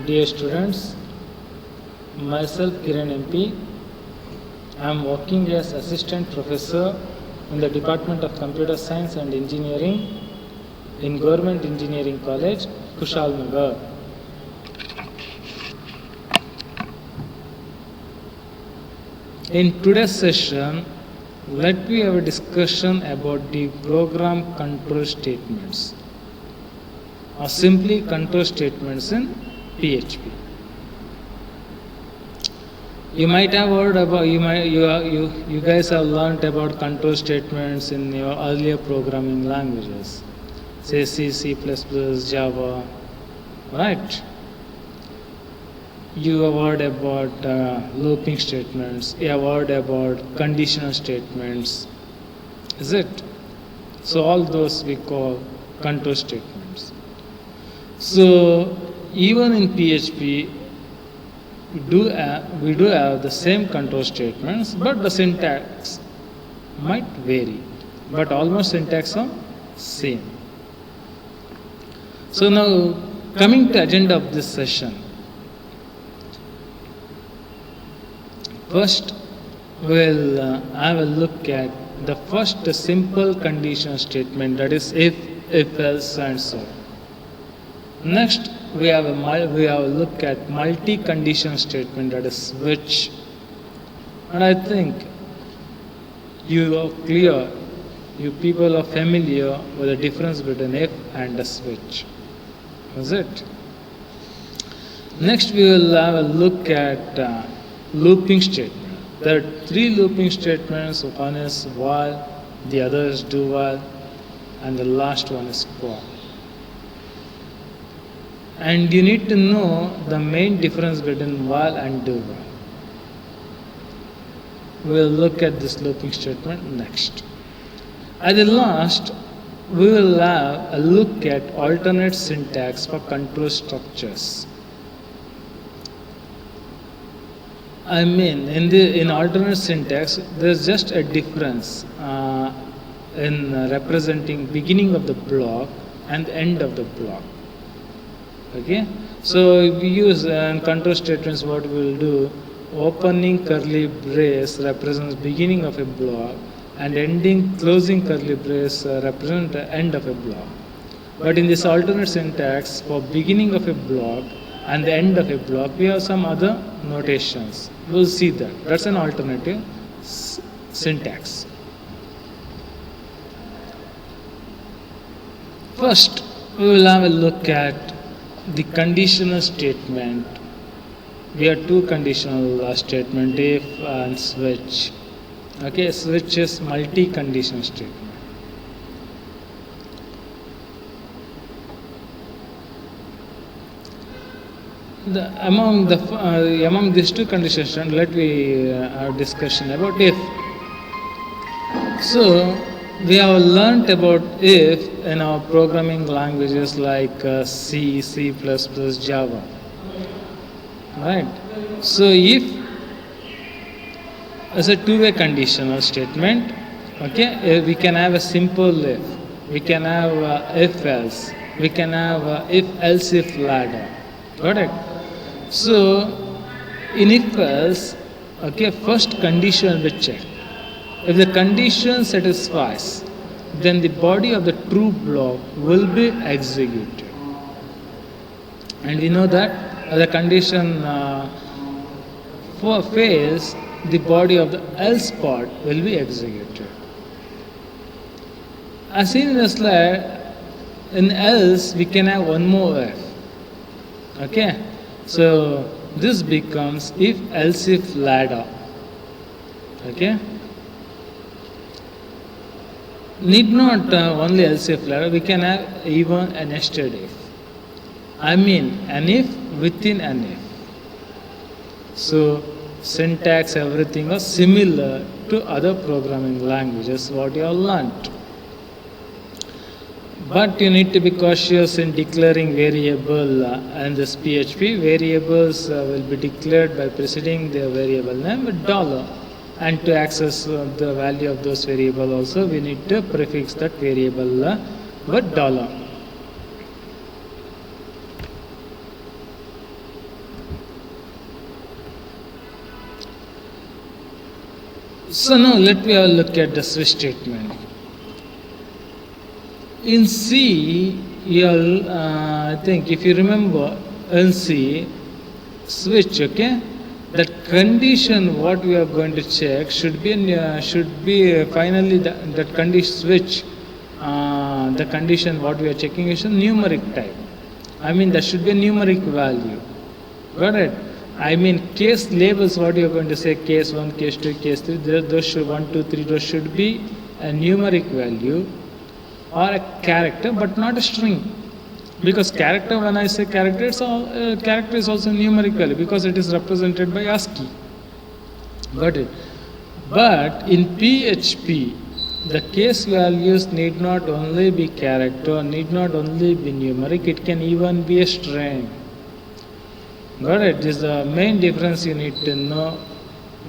Dear students, myself Kiran MP. I am working as assistant professor in the Department of Computer Science and Engineering in Government Engineering College, Kushalnagar. In today's session, let me have a discussion about the program control statements, or simply control statements in PHP. You might have heard about, you guys have learned about control statements in your earlier programming languages, say C, C++, Java, right? You have heard about looping statements, you have heard about conditional statements, is it? So all those we call control statements. So even in PHP, we do have the same control statements, but the syntax might vary, but almost syntax are same. So now coming to agenda of this session, first we'll have a look at the first simple conditional statement, that is if else and so. Next we have a look at multi-condition statement, that is switch. And I think you are clear, you people are familiar with the difference between if and a switch. Is it? Next we will have a look at looping statement. There are three looping statements. One is while, the other is do while, and the last one is for. And you need to know the main difference between while and do while. We'll look at this looping statement next. At the last, we will have a look at alternate syntax for control structures. I mean, in alternate syntax, there's just a difference in representing beginning of the block and end of the block. Okay, so if we use control statements, what we will do, opening curly brace represents beginning of a block, and ending closing curly brace represents the end of a block. But in this alternate syntax, for beginning of a block and the end of a block, we have some other notations. We'll see that. That's an alternative syntax. First, we will have a look at the conditional statement. We have two conditional statement, if and switch. Okay, switch is multi-conditional statement. Among these two conditions, let me have a discussion about if. So we have learnt about if in our programming languages like C, C++, Java. Right? So if as a two-way conditional statement, okay, we can have a simple if, we can have if else, we can have if else if ladder. Got it? So in if else, okay, first condition we check. If the condition satisfies, then the body of the true block will be executed. And we know that the condition fails, the body of the else part will be executed. As seen in the slide, in else we can have one more if. Okay, so this becomes if else if ladder. Okay. Need not only else if ladder, we can have even a nested if. I mean an if within an if. So syntax, everything was similar to other programming languages what you have learnt. But you need to be cautious in declaring variable and this PHP. Variables will be declared by preceding their variable name with $. And to access the value of those variables also, we need to prefix that variable with $. So now let me have a look at the switch statement. In C, I think if you remember in C, switch, okay, that condition what we are going to check should be finally that condition switch. The condition what we are checking is a numeric type. I mean that should be a numeric value. Got it? I mean case labels what you are going to say case 1, case 2, case 3, those should 1, 2, 3, those should be a numeric value or a character but not a string. Because character, when I say character, character is also numeric value because it is represented by ASCII. Got it? But in PHP, the case values need not only be character, need not only be numeric, it can even be a string. Got it? This is the main difference you need to know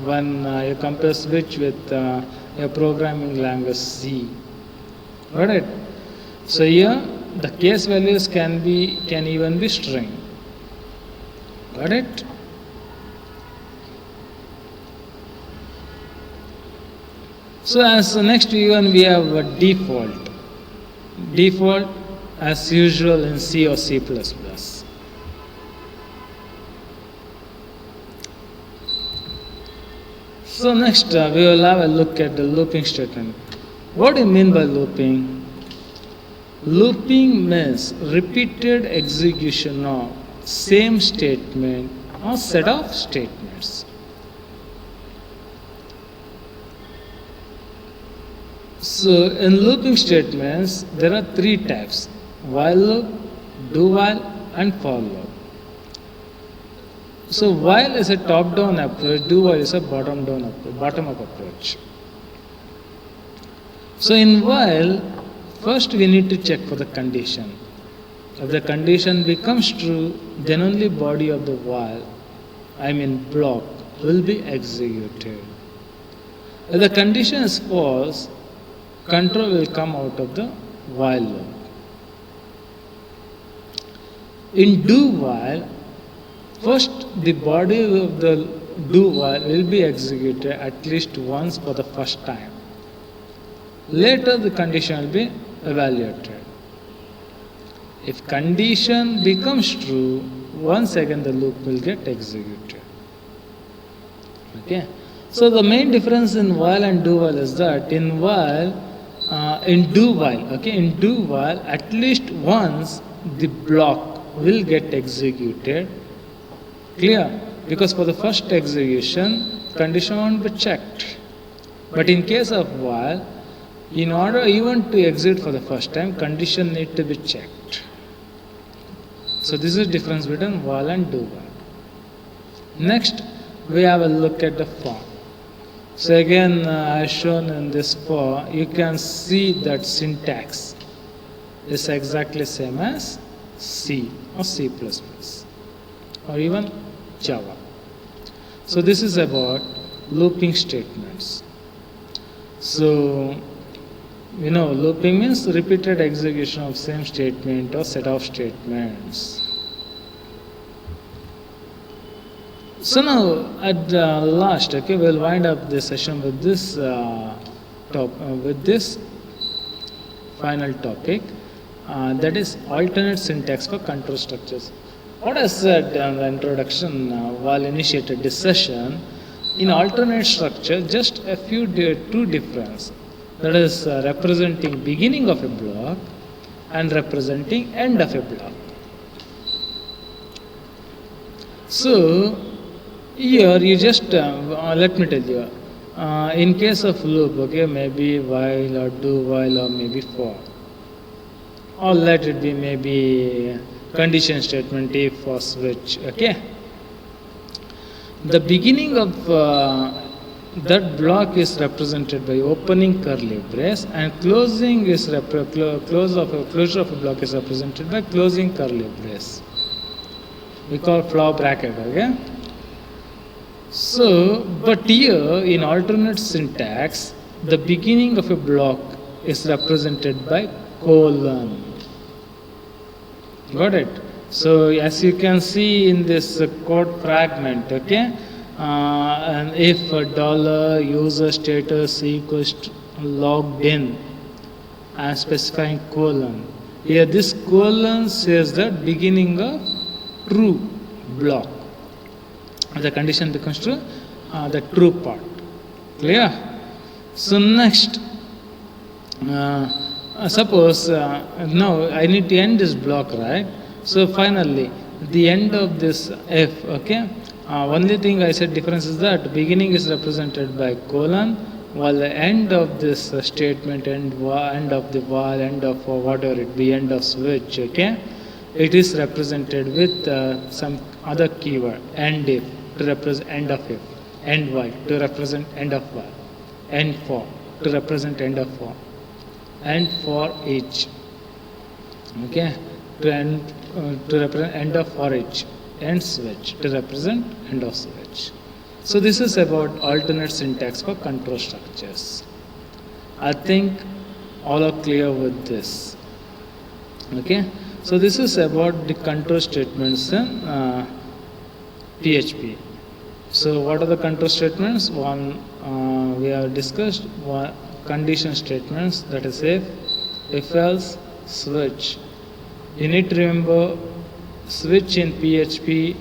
when you compare switch with a programming language C. Got it? So here the case values can even be string. Got it? So as next even we have a default. Default as usual in C or C++. So next we will have a look at the looping statement. What do you mean by looping? Looping means repeated execution of same statement or set of statements. So in looping statements there are three types: while loop, do while and for loop. So while is a top-down approach, do while is a bottom-up approach. So in while, first we need to check for the condition. If the condition becomes true, then only body of the while, block, will be executed. If the condition is false, control will come out of the while loop. In do while, first the body of the do while will be executed at least once for the first time. Later the condition will be evaluated. If condition becomes true, once again the loop will get executed. Okay. So the main difference in while and do while is that in do while at least once the block will get executed. Clear? Because for the first execution, condition won't be checked. But in case of while, in order even to exit for the first time, condition need to be checked. So this is the difference between while and do while. Next, we have a look at the for. So again, as shown in this for, you can see that syntax is exactly same as C or C++ or even Java. So this is about looping statements. So looping means repeated execution of same statement or set of statements. So now at the last, we'll wind up this session with this final topic, that is alternate syntax for control structures. What I said in the introduction while initiated this session, in alternate structure, just two difference. That is representing beginning of a block and representing end of a block. So here you just let me tell you. In case of loop, maybe while or do while or maybe for, or let it be maybe condition statement if or switch. The beginning of that block is represented by opening curly brace and closing is closure of a block is represented by closing curly brace. We call floor bracket. So, but here in alternate syntax, the beginning of a block is represented by colon. Got it? So as you can see in this code fragment, And if a dollar user status equals to logged in and specifying colon. Here this colon says the beginning of true block. The condition becomes true, the true part. Clear? So next, suppose now I need to end this block, right? So finally, the end of this f, okay? Only thing I said difference is that beginning is represented by colon, while the end of this statement, end of the while, end of whatever it be, end of switch, okay? It is represented with some other keyword, end if to represent end of if, end while to represent end of while, end for to represent end of for, and for each, okay? To represent end of for each, end switch to represent end of switch. So this is about alternate syntax for control structures. I think all are clear with this. Okay, so this is about the control statements in PHP. So what are the control statements? One we have discussed, one condition statements, that is if else, switch. You need to remember switch in PHP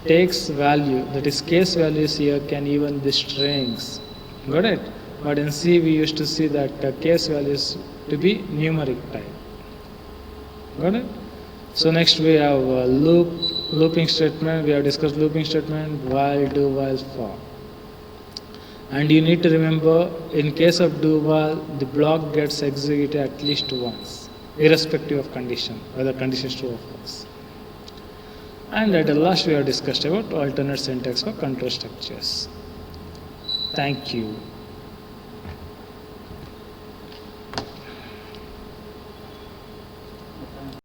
takes value, that is case values here can even be strings. Got it? But in C we used to see that case values to be numeric type. Got it? So next we have looping statement. We have discussed looping statement, while, do, while, for. And you need to remember, in case of do while, the block gets executed at least once, irrespective of condition, whether condition is true or false. And at the last we have discussed about alternate syntax for control structures. Thank you.